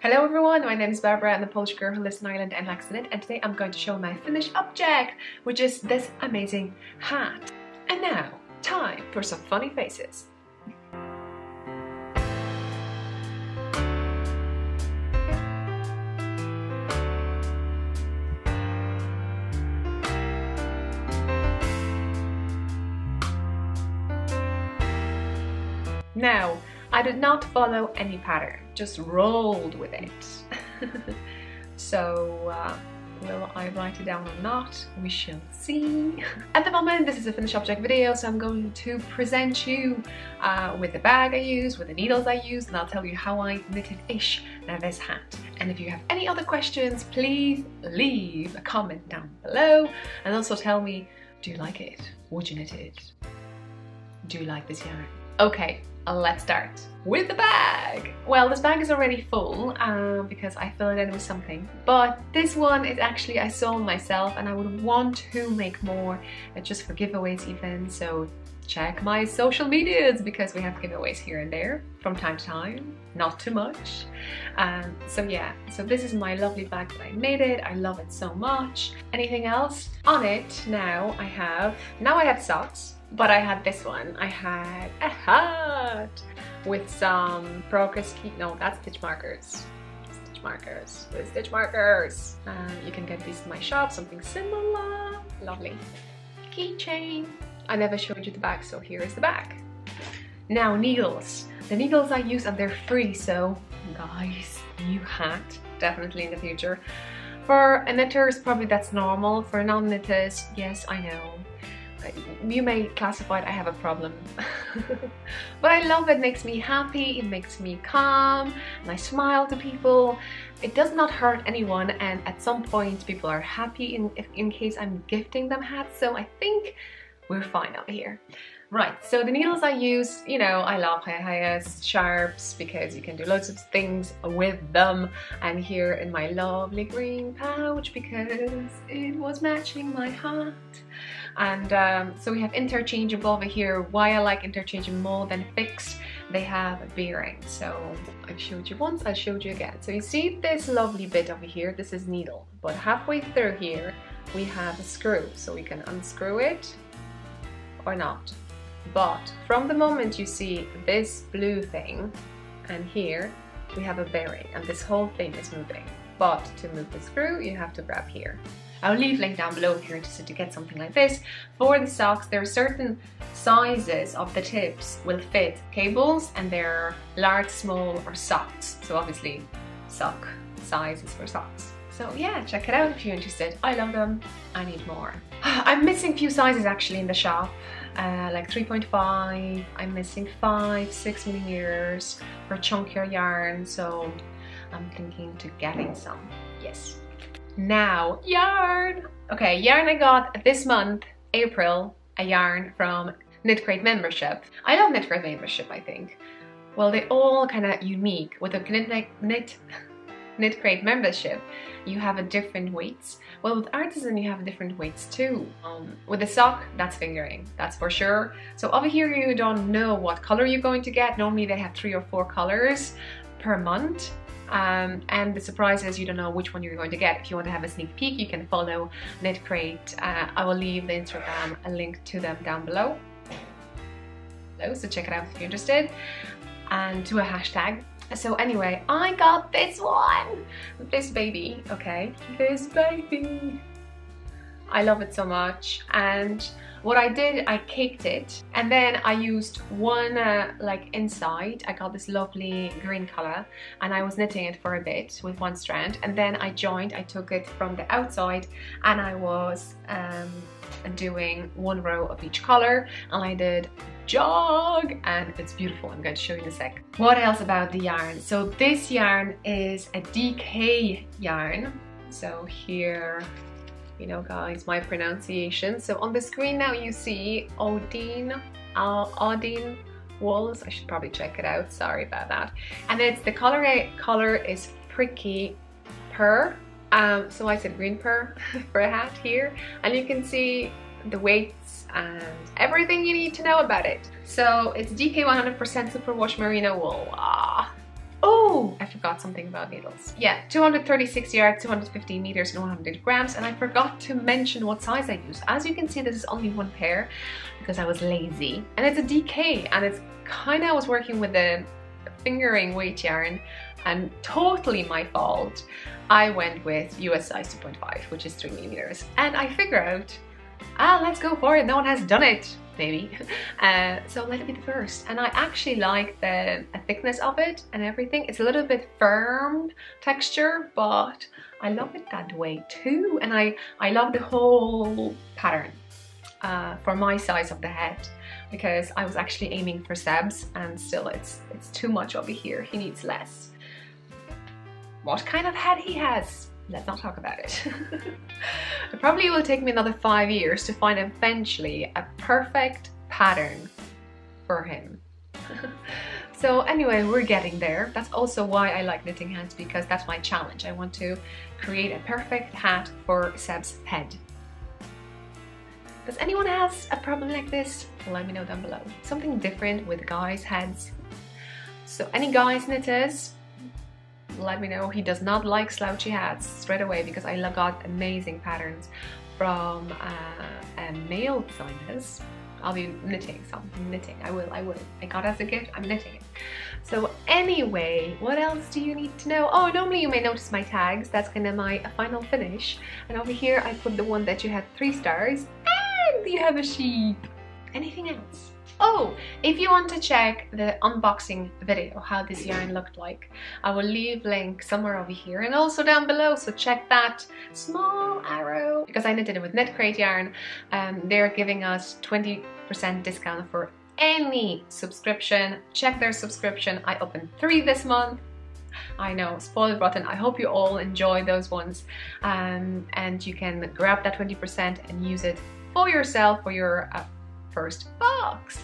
Hello everyone, my name is Barbara. I'm a Polish girl who lives in Ireland and likes to knit, and today I'm going to show my finished object, which is this amazing hat. And now, time for some funny faces. Now, I did not follow any pattern, just rolled with it. So, will I write it down or not? We shall see. At the moment, this is a finished object video, so I'm going to present you with the bag I use, with the needles I used, and I'll tell you how I knitted-ish this hat. And if you have any other questions, please leave a comment down below, and also tell me, do you like it? Would you knit it? Do you like this yarn? Okay. Let's start with the bag. Well, this bag is already full because I filled it in with something, but this one is actually I sold myself, and I would want to make more just for giveaways even, so check my social medias because we have giveaways here and there from time to time, not too much. So yeah, so this is my lovely bag that I made it. I love it so much. Anything else on it? Now I have socks. But I had this one. I had a hat with some progress key. No, that's stitch markers. Stitch markers with stitch markers. You can get these in my shop. Something similar. Lovely. Keychain. I never showed you the back, so here is the back. Now needles. The needles I use, and they're free. So guys, new hat definitely in the future. For knitters, probably that's normal. For non-knitters, yes, I know. You may classify it, I have a problem. But I love it. It makes me happy, it makes me calm, and I smile to people. It does not hurt anyone, and at some point people are happy in case I'm gifting them hats, so I think we're fine over here. Right, so the needles I use, you know, I love high-highest sharps because you can do loads of things with them. And here in my lovely green pouch because it was matching my hat. And so we have interchangeable over here. Why I like interchangeable more than fixed, they have a bearing. So I showed you once, I showed you again. So you see this lovely bit over here, this is needle. But halfway through here, we have a screw. So we can unscrew it or not. But from the moment you see this blue thing, and here we have a bearing, and this whole thing is moving. But to move the screw, you have to grab here. I'll leave a link down below if you're interested to get something like this. For the socks, there are certain sizes of the tips will fit cables, and they're large, small, or socks. So obviously, sock size is for socks. So yeah, check it out if you're interested. I love them. I need more. I'm missing a few sizes actually in the shop. Like 3.5, I'm missing 5, 6 millimeters for chunkier yarn, so I'm thinking to getting some. Yes. Now, yarn! Okay, yarn I got this month, April, a yarn from KnitCrate membership. I love KnitCrate membership, I think. Well, they're all kind of unique. With a KnitCrate membership, you have a different weights. Well, with Artisan, you have different weights too. With the sock, that's fingering, that's for sure. So over here, you don't know what color you're going to get. Normally, they have 3 or 4 colors per month. And the surprise is you don't know which one you're going to get. If you want to have a sneak peek, you can follow KnitCrate. I will leave the Instagram a link to them down below. So check it out if you're interested. And do a hashtag. So anyway, I got this one, this baby, okay, this baby. I love it so much, and what I did, I caked it, and then I used one like inside. I got this lovely green color, and I was knitting it for a bit with one strand, and then I took it from the outside, and I was doing 1 row of each color, and I did jog, and it's beautiful. I'm going to show you in a sec. What else about the yarn? So this yarn is a DK yarn. So here, you know guys, my pronunciation. So on the screen now you see Odin wools. I should probably check it out, sorry about that. And it's the color is Pricky Pear. So I said green pear for a hat here, and you can see the weights and everything you need to know about it. So it's DK 100% superwash merino wool. Oh, I forgot something about needles. Yeah, 236 yards, 250 meters, and 100 grams. And I forgot to mention what size I use. As you can see, this is only one pair because I was lazy. And it's a DK, and it's kind of, I was working with the fingering weight yarn, and totally my fault. I went with US size 2.5, which is 3 millimeters. And I figure out, let's go for it. No one has done it. Maybe. So let it be the first. And I actually like the thickness of it and everything. It's a little bit firm texture, but I love it that way too. And I love the whole pattern for my size of the head, because I was actually aiming for Seb's, and still it's too much over here. He needs less. What kind of head he has? Let's not talk about it. It probably will take me another 5 years to find eventually a perfect pattern for him. So anyway, we're getting there. That's also why I like knitting hats, because that's my challenge. I want to create a perfect hat for Seb's head. Does anyone has a problem like this? Let me know down below. Something different with guys' heads. So any guys knitters, let me know. He does not like slouchy hats straight away, because I got amazing patterns from male designers. I'll be knitting some. I will. I got it as a gift. I'm knitting it. So anyway, what else do you need to know? Oh, normally you may notice my tags. That's kind of my final finish. And over here I put the one that you had 3 stars, and you have a sheep. Anything else? Oh, if you want to check the unboxing video, how this yarn looked like, I will leave link somewhere over here and also down below, so check that small arrow. Because I knitted it with KnitCrate yarn, they're giving us 20% discount for any subscription. Check their subscription. I opened 3 this month. I know, spoiled rotten. I hope you all enjoy those ones, and you can grab that 20% and use it for yourself for your first box.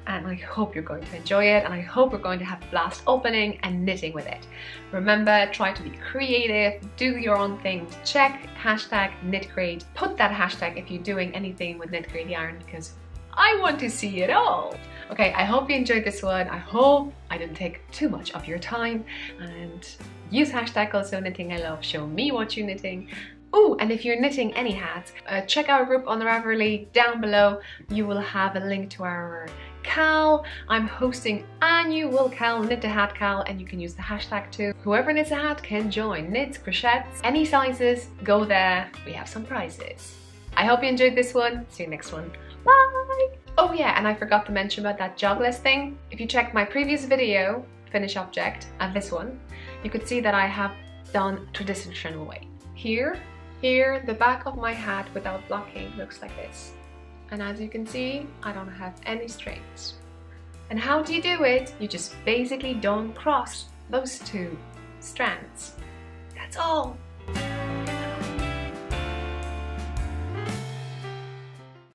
And I hope you're going to enjoy it, and I hope we're going to have a blast opening and knitting with it. Remember, try to be creative, do your own thing. Check hashtag KnitCrate. Put that hashtag if you're doing anything with KnitCrate yarn, because I want to see it all. Okay, I hope you enjoyed this one. I hope I didn't take too much of your time, and use hashtag also knitting I love. Show me what you're knitting. Oh, and if you're knitting any hats, check our group on the Ravelry down below. You will have a link to our cal. I'm hosting annual cal, knit a hat cal, and you can use the hashtag too. Whoever knits a hat can join. Knits, crochets, any sizes, go there. We have some prizes. I hope you enjoyed this one. See you next one. Bye! Oh yeah, and I forgot to mention about that jogless thing. If you check my previous video, finish object, and this one, you could see that I have done traditional way. Here, the back of my hat without blocking looks like this. And as you can see, I don't have any strings. And how do you do it? You just basically don't cross those 2 strands. That's all.